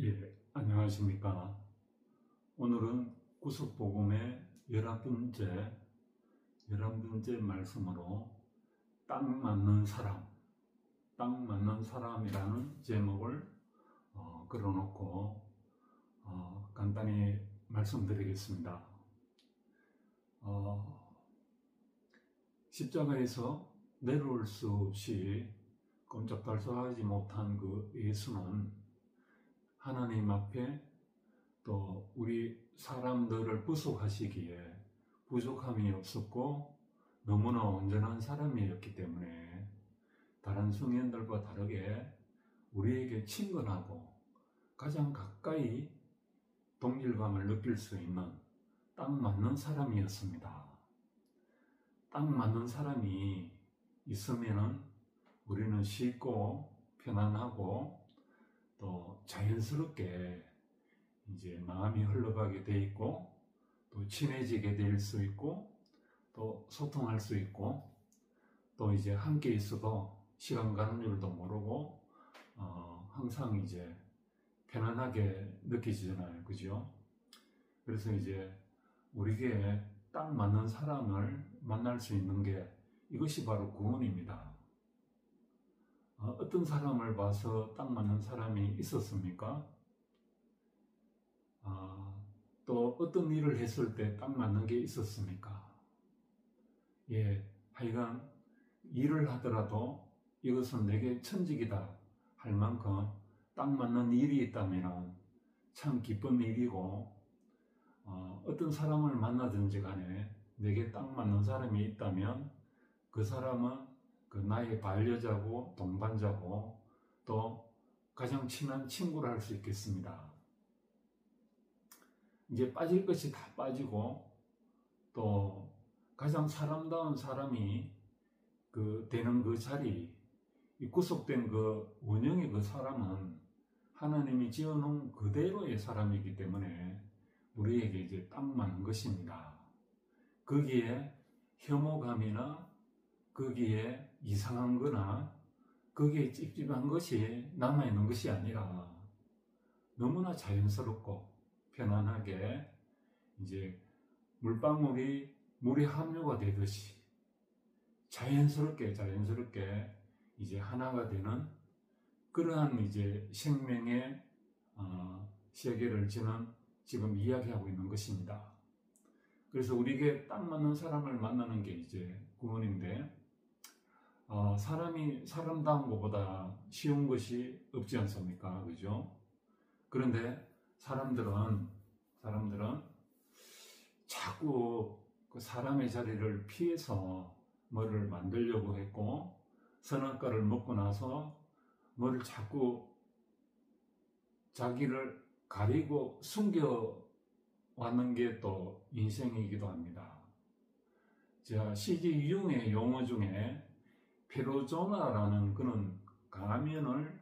예, 안녕하십니까. 오늘은 구속복음의 11번째 말씀으로 딱 맞는 사람이라는 제목을 걸어놓고 간단히 말씀드리겠습니다. 십자가에서 내려올 수 없이 꼼짝달싹하지 못한 그 예수는 하나님 앞에 또 우리 사람들을 구속하시기에 부족함이 없었고 너무나 온전한 사람이었기 때문에 다른 성인들과 다르게 우리에게 친근하고 가장 가까이 동질감을 느낄 수 있는 딱 맞는 사람이었습니다. 딱 맞는 사람이 있으면은 우리는 쉽고 편안하고 또 자연스럽게 이제 마음이 흘러가게 돼 있고 또 친해지게 될 수 있고 또 소통할 수 있고 또 이제 함께 있어도 시간 가는 줄도 모르고 항상 이제 편안하게 느껴지잖아요, 그죠? 그래서 이제 우리에게 딱 맞는 사람을 만날 수 있는 게 이것이 바로 구원입니다. 어떤 사람을 봐서 딱 맞는 사람이 있었습니까? 또 어떤 일을 했을 때 딱 맞는 게 있었습니까? 예, 하여간 일을 하더라도 이것은 내게 천직이다 할 만큼 딱 맞는 일이 있다면 참 기쁜 일이고 어떤 사람을 만나든지 간에 내게 딱 맞는 사람이 있다면 그 사람은 그 나의 반려자고 동반자고 또 가장 친한 친구를 할 수 있겠습니다. 이제 빠질 것이 다 빠지고 또 가장 사람다운 사람이 되는 그 자리, 이 구속된 그 원형의 그 사람은 하나님이 지어놓은 그대로의 사람이기 때문에 우리에게 이제 딱 맞는 것입니다. 거기에 혐오감이나 거기에 이상한 거나 거기에 찝찝한 것이 남아있는 것이 아니라 너무나 자연스럽고 편안하게 이제 물방울이 물에 함유가 되듯이 자연스럽게 이제 하나가 되는 그러한 이제 생명의 세계를 저는 지금 이야기하고 있는 것입니다. 그래서 우리에게 딱 맞는 사람을 만나는 게 이제 구원인데 사람이 사람다운 것보다 쉬운 것이 없지 않습니까? 그죠? 그런데 사람들은 자꾸 그 사람의 자리를 피해서 뭐를 만들려고 했고 선악과를 먹고 나서 뭐를 자꾸 자기를 가리고 숨겨 왔는 게 또 인생이기도 합니다. 자, CG 융의 용어 중에 페르소나라는 그런 가면을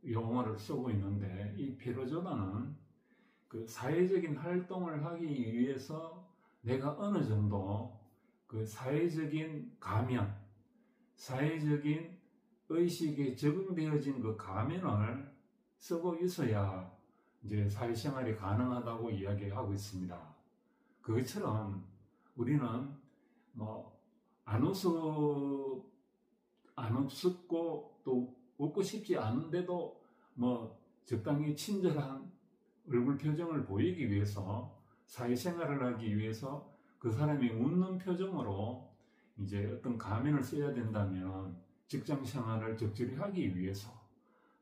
용어를 쓰고 있는데 이 페르소나는 그 사회적인 활동을 하기 위해서 내가 어느 정도 그 사회적인 가면, 사회적인 의식에 적응되어진 그 가면을 쓰고 있어야 이제 사회생활이 가능하다고 이야기하고 있습니다. 그것처럼 우리는 안 웃었고 또 웃고 싶지 않은데도 적당히 친절한 얼굴 표정을 보이기 위해서 사회생활을 하기 위해서 그 사람이 웃는 표정으로 이제 어떤 가면을 써야 된다면 직장생활을 적절히 하기 위해서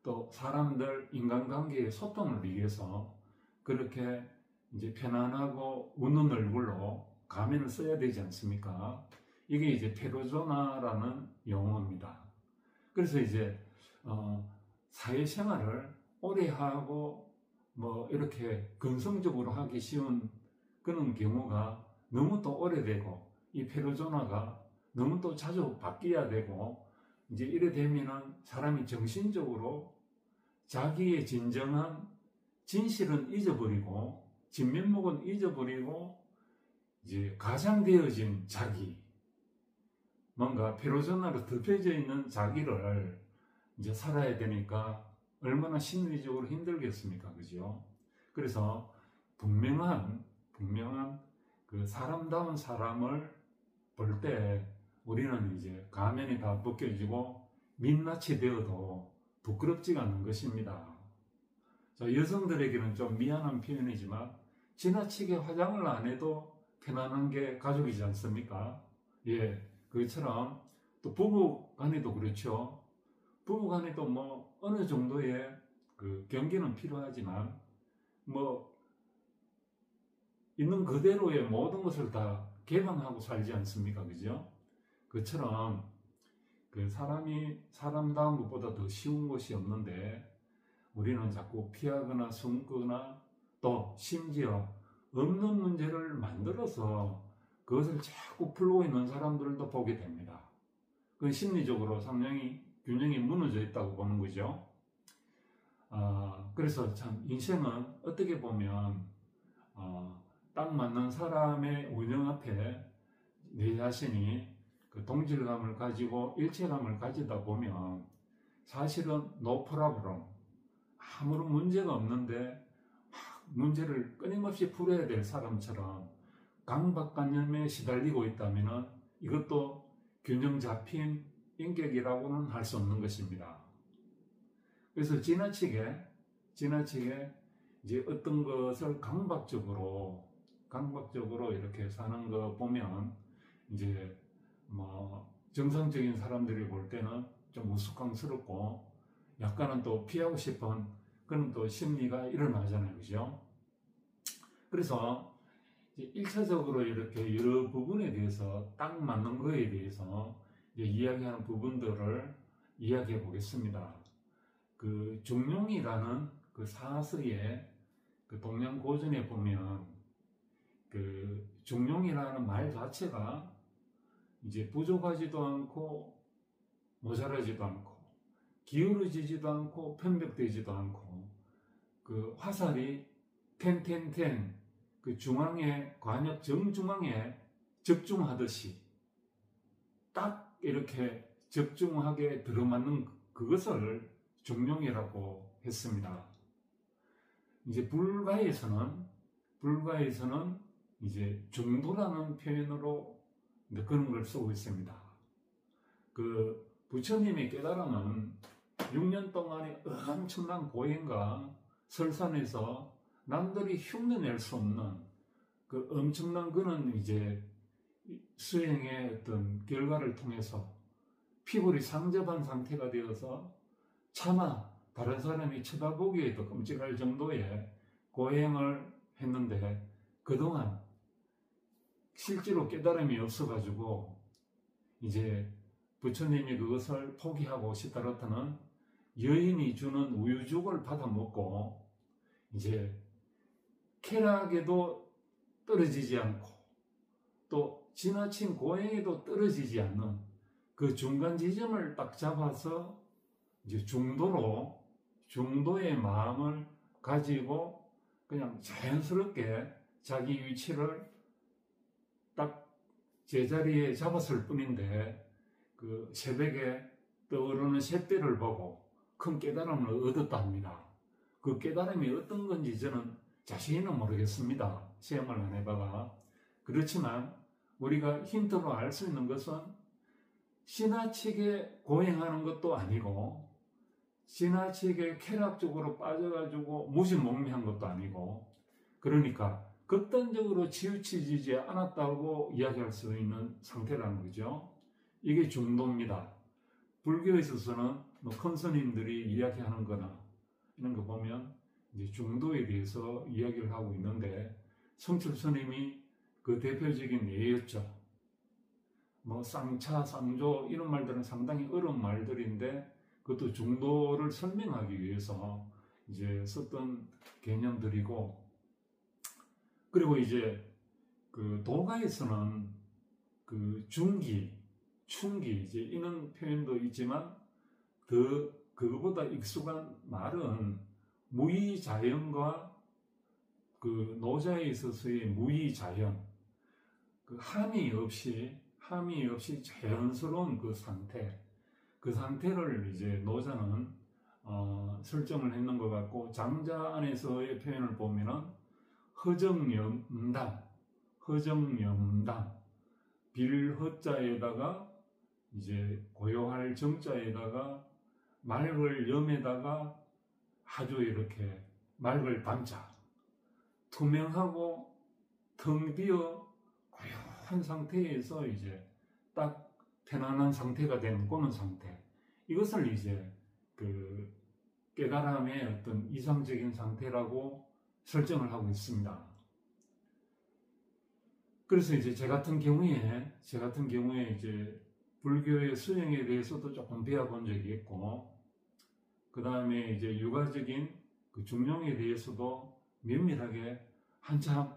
또 사람들 인간관계의 소통을 위해서 그렇게 이제 편안하고 웃는 얼굴로 가면을 써야 되지 않습니까? 이게 이제 페르소나라는 용어입니다. 그래서 이제 사회생활을 오래 하고 이렇게 근성적으로 하기 쉬운 그런 경우가 너무 또 오래되고 이 페르소나가 너무 또 자주 바뀌어야 되고 이제 이래 되면은 사람이 정신적으로 자기의 진정한 진실은 잊어버리고 진면목은 잊어버리고 이제 가장되어진 자기, 뭔가 페르소나로 덮여져 있는 자기를 이제 살아야 되니까 얼마나 심리적으로 힘들겠습니까? 그죠? 그래서 분명한 그 사람다운 사람을 볼 때 우리는 이제 가면이 다 벗겨지고 민낯이 되어도 부끄럽지가 않은 것입니다. 자, 여성들에게는 좀 미안한 표현이지만 지나치게 화장을 안 해도 편안한 게 가족이지 않습니까? 예, 그것처럼 또 부부 간에도 그렇죠. 부부 간에도 뭐 어느 정도의 그 경계는 필요하지만 뭐 있는 그대로의 모든 것을 다 개방하고 살지 않습니까? 그죠? 그처럼 그 사람이 사람다운 것보다 더 쉬운 것이 없는데 우리는 자꾸 피하거나 숨거나 또 심지어 없는 문제를 만들어서 그것을 자꾸 풀고 있는 사람들도 보게 됩니다. 그 심리적으로 상당히 균형이 무너져 있다고 보는 거죠. 그래서 참 인생은 어떻게 보면 딱 맞는 사람의 운영 앞에 내 자신이 그 동질감을 가지고 일체감을 가지다 보면 사실은 no problem, 아무런 문제가 없는데 문제를 끊임없이 풀어야 될 사람처럼 강박관념에 시달리고 있다면 이것도 균형 잡힌 인격이라고는 할 수 없는 것입니다. 그래서 지나치게 이제 어떤 것을 강박적으로 이렇게 사는 거 보면 이제 뭐 정상적인 사람들이 볼 때는 좀 우스꽝스럽고 약간은 또 피하고 싶은 그런 또 심리가 일어나잖아요. 그죠? 그래서 1차적으로 이렇게 여러 부분에 대해서 딱 맞는 거에 대해서 이야기하는 부분들을 이야기해 보겠습니다. 그 중용이라는 그 사서의 그 동양고전에 보면 그 중용이라는 말 자체가 이제 부족하지도 않고 모자라지도 않고 기울어지지도 않고 편벽되지도 않고 그 화살이 텐텐텐 그 중앙에 관역 정중앙에 적중하듯이 딱 이렇게 적중하게 들어맞는 그것을 중용이라고 했습니다. 이제 불가에서는 이제 중도라는 표현으로 그런 걸 쓰고 있습니다. 그 부처님의 깨달음은 6년 동안의 엄청난 고행과 설산에서 남들이 흉내낼 수 없는 그 엄청난 그는 이제 수행의 어떤 결과를 통해서 피골이 상접한 상태가 되어서 차마 다른 사람이 쳐다보기에도 끔찍할 정도의 고행을 했는데 그동안 실제로 깨달음이 없어가지고 이제 부처님이 그것을 포기하고 시다르타는 여인이 주는 우유죽을 받아먹고 이제 쾌락에도 떨어지지 않고 또 지나친 고행에도 떨어지지 않는 그 중간 지점을 딱 잡아서 이제 중도의 마음을 가지고 그냥 자연스럽게 자기 위치를 딱 제자리에 잡았을 뿐인데 그 새벽에 떠오르는 샛별을 보고 큰 깨달음을 얻었다 합니다. 그 깨달음이 어떤 건지 저는 자세히는 모르겠습니다. 시험을 안 해봐가. 그렇지만 우리가 힌트로 알 수 있는 것은 지나치게 고행하는 것도 아니고 지나치게 쾌락적으로 빠져가지고 무지몽매한 것도 아니고 그러니까 극단적으로 치우치지 않았다고 이야기할 수 있는 상태라는 거죠. 이게 중도입니다. 불교에 있어서는 뭐 큰 스님들이 이야기하는 거나 이런 거 보면 이제 중도에 대해서 이야기를 하고 있는데 성철 스님이 그 대표적인 예였죠. 뭐 쌍차, 쌍조 이런 말들은 상당히 어려운 말들인데 그것도 중도를 설명하기 위해서 이제 썼던 개념들이고 그리고 이제 그 도가에서는 그 중기, 충기 이제 이런 표현도 있지만 그거보다 익숙한 말은 무의자연과 그 노자에 있어서의 무의자연, 그 함이 없이 자연스러운 그 상태를 이제 노자는 설정을 했는 것 같고, 장자 안에서의 표현을 보면은 허정염담, 빌허자에다가 이제 고요할 정자에다가 맑을 염에다가 아주 이렇게 맑을 담자, 투명하고 텅 비어 고요한 상태에서 이제 딱 편안한 상태가 되는 그런 상태, 이것을 이제 그 깨달음의 어떤 이상적인 상태라고 설정을 하고 있습니다. 그래서 이제 제 같은 경우에 이제 불교의 수행에 대해서도 조금 배워본 적이 있고, 그 다음에 이제 유가적인 그 중용에 대해서도 면밀하게 한참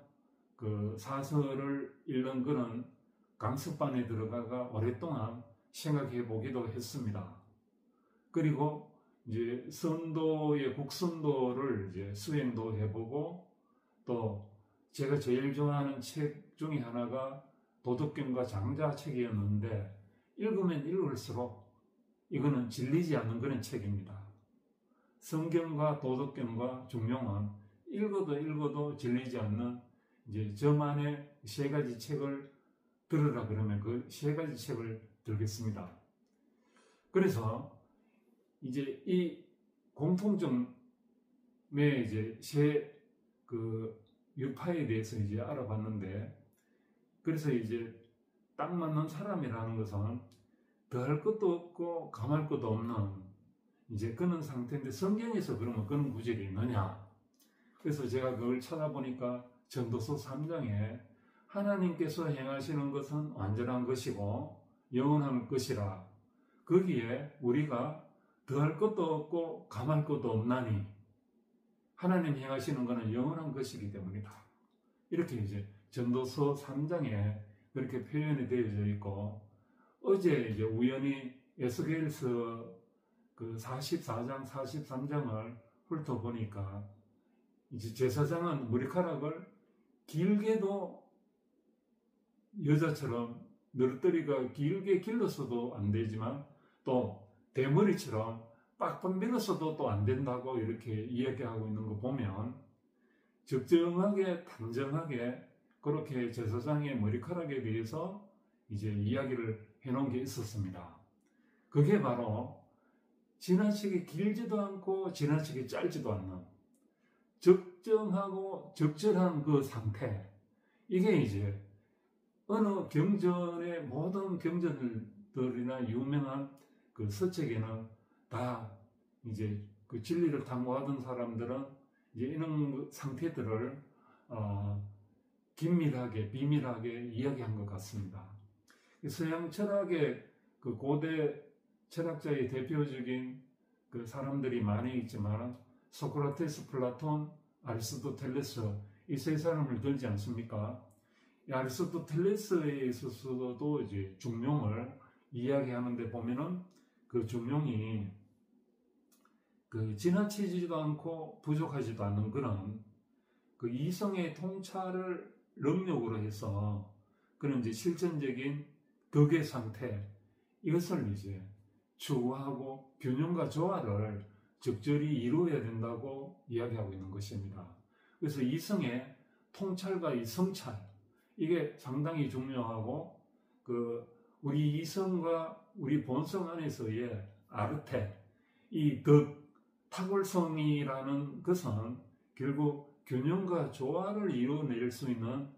그 사설을 읽는 그런 강습반에 들어가가 오랫동안 생각해 보기도 했습니다. 그리고 이제 선도의 국선도를 이제 수행도 해보고, 또 제가 제일 좋아하는 책 중에 하나가 도덕경과 장자 책이었는데, 읽으면 읽을수록 이거는 질리지 않는 그런 책입니다. 성경과 도덕경과 중용은 읽어도 질리지 않는 이제 저만의 세 가지 책을 들으라 그러면 그 세 가지 책을 들겠습니다. 그래서 이제 이 공통점의 이제 세 그 유파에 대해서 이제 알아봤는데, 그래서 이제 딱 맞는 사람이라는 것은 더할 것도 없고 감할 것도 없는 이제 그런 상태인데, 성경에서 그러면 그런 구절이 있느냐? 그래서 제가 그걸 찾아보니까 전도서 3장에 하나님께서 행하시는 것은 완전한 것이고 영원한 것이라, 거기에 우리가 더할 것도 없고 감할 것도 없나니 하나님 행하시는 것은 영원한 것이기 때문이다. 이렇게 이제 전도서 3장에 그렇게 표현이 되어져 있고, 어제 이제 우연히 에스겔서 그 44장, 43장을 훑어보니까 이제 제사장은 머리카락을 길게도 여자처럼 너릇더리가 길게 길러서도 안 되지만, 또 대머리처럼 빡빡 밀어서도 또 안 된다고 이렇게 이야기하고 있는 거 보면, 적정하게 단정하게 그렇게 제사장의 머리카락에 대해서 이제 이야기를 해놓은 게 있었습니다. 그게 바로 지나치게 길지도 않고 지나치게 짧지도 않는 적정하고 적절한 그 상태, 이게 이제 어느 경전의 모든 경전들이나 유명한 그 서책에는 다 이제 그 진리를 탐구하던 사람들은 이제 이런 상태들을 긴밀하게 비밀하게 이야기한 것 같습니다. 서양 철학의 그 고대 철학자의 대표적인 그 사람들이 많이 있지만, 소크라테스, 플라톤, 아리스토텔레스, 이 세 사람을 들지 않습니까? 아리스토텔레스에 있어서도 이제 중용을 이야기하는데 보면은 그 중용이 그 지나치지도 않고 부족하지도 않는 그런 그 이성의 통찰을 능력으로 해서 그런 이제 실천적인 덕의 상태, 이것을 이제 추구하고 균형과 조화를 적절히 이루어야 된다고 이야기하고 있는 것입니다. 그래서 이성의 통찰과 이 성찰, 이게 상당히 중요하고, 그 우리 이성과 우리 본성 안에서의 아르테, 이 덕, 탁월성이라는 것은 결국 균형과 조화를 이루어낼 수 있는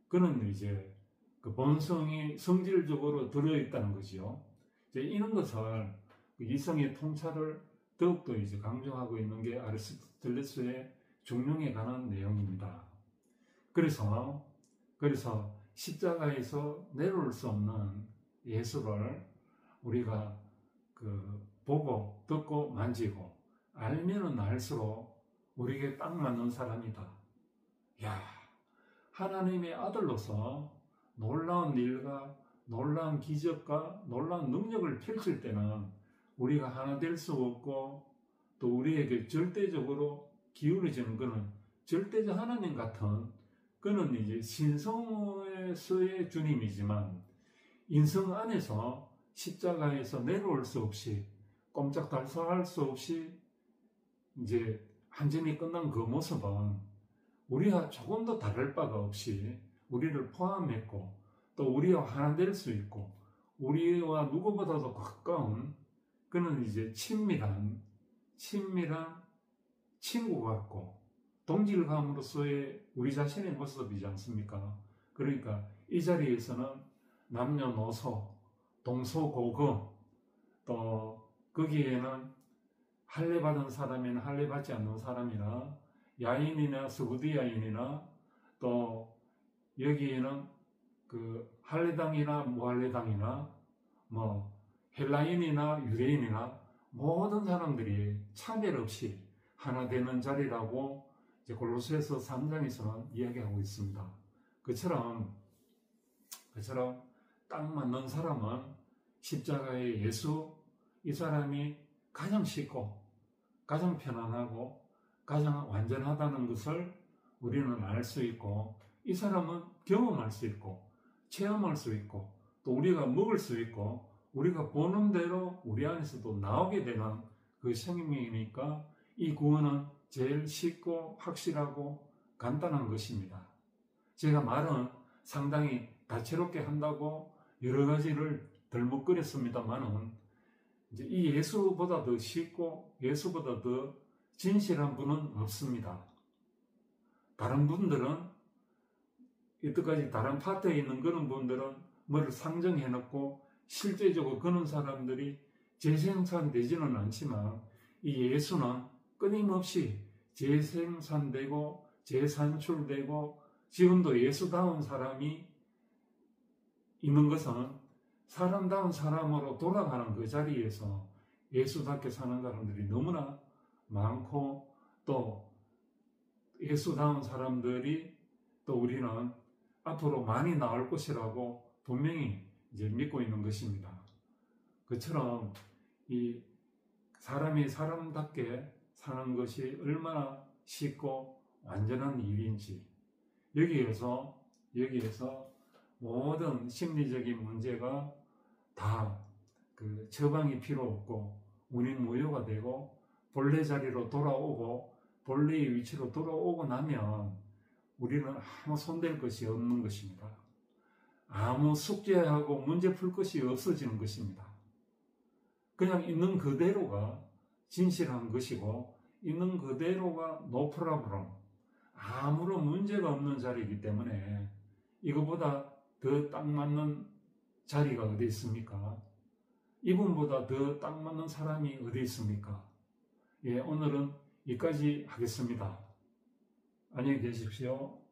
그런 이제 그 본성이 성질적으로 들어있다는 거지요. 이제 이런 것을 이성의 통찰을 더욱더 이제 강조하고 있는 게 아리스토텔레스의 중용에 관한 내용입니다. 그래서 십자가에서 내려올 수 없는 예수를 우리가 그 보고 듣고 만지고 알면은 알수록 우리에게 딱 맞는 사람이다. 야, 하나님의 아들로서 놀라운 일과 놀라운 기적과 놀라운 능력을 펼칠 때는 우리가 하나 될 수 없고, 또 우리에게 절대적으로 기울어지는 것은 절대적 하나님 같은, 그는 이제 신성에서의 주님이지만 인성 안에서 십자가에서 내려올 수 없이 꼼짝달싹할 수 없이 이제 완전히 끝난 그 모습은 우리와 조금도 다를 바가 없이 우리를 포함했고 또 우리와 하나 될 수 있고 우리와 누구보다도 가까운 그는 이제 친밀한 친구 같고 동질감으로서의 우리 자신의 모습이지 않습니까? 그러니까 이 자리에서는 남녀노소, 동서고금, 또 거기에는 할례받은 사람이나 할례받지 않는 사람이나 야인이나 스부디아인이나 또 여기에는 그 할례당이나 무할례당이나 뭐 헬라인이나 유대인이나 모든 사람들이 차별 없이 하나 되는 자리라고 이제 골로새서 3장에서는 이야기하고 있습니다. 그처럼 딱 맞는 사람은 십자가의 예수, 이 사람이 가장 쉽고 가장 편안하고 가장 완전하다는 것을 우리는 알 수 있고 이 사람은 경험할 수 있고 체험할 수 있고 또 우리가 먹을 수 있고 우리가 보는 대로 우리 안에서도 나오게 되는 그 생명이니까 이 구원은 제일 쉽고 확실하고 간단한 것입니다. 제가 말은 상당히 다채롭게 한다고 여러 가지를 덜먹거렸습니다만은 이제 이 예수보다 더 쉽고 예수보다 더 진실한 분은 없습니다. 다른 분들은 이때까지 다른 파트에 있는 그런 분들은 뭐를 상정해 놓고 실제적으로 그런 사람들이 재생산되지는 않지만 이 예수는 끊임없이 재생산되고 재산출되고 지금도 예수다운 사람이 있는 것은 사람다운 사람으로 돌아가는 그 자리에서 예수답게 사는 사람들이 너무나 많고 또 예수다운 사람들이 또 우리는 앞으로 많이 나올 것이라고 분명히 이제 믿고 있는 것입니다. 그처럼 이 사람이 사람답게 사는 것이 얼마나 쉽고 완전한 일인지 여기에서 모든 심리적인 문제가 다 그 처방이 필요 없고 운행무효가 되고 본래 자리로 돌아오고 본래의 위치로 돌아오고 나면 우리는 아무 손댈 것이 없는 것입니다. 아무 숙제하고 문제 풀 것이 없어지는 것입니다. 그냥 있는 그대로가 진실한 것이고 있는 그대로가 no problem, 아무런 문제가 없는 자리이기 때문에 이거보다 더 딱 맞는 자리가 어디 있습니까? 이분보다 더 딱 맞는 사람이 어디 있습니까? 예, 오늘은 여기까지 하겠습니다. 안녕히 계십시오.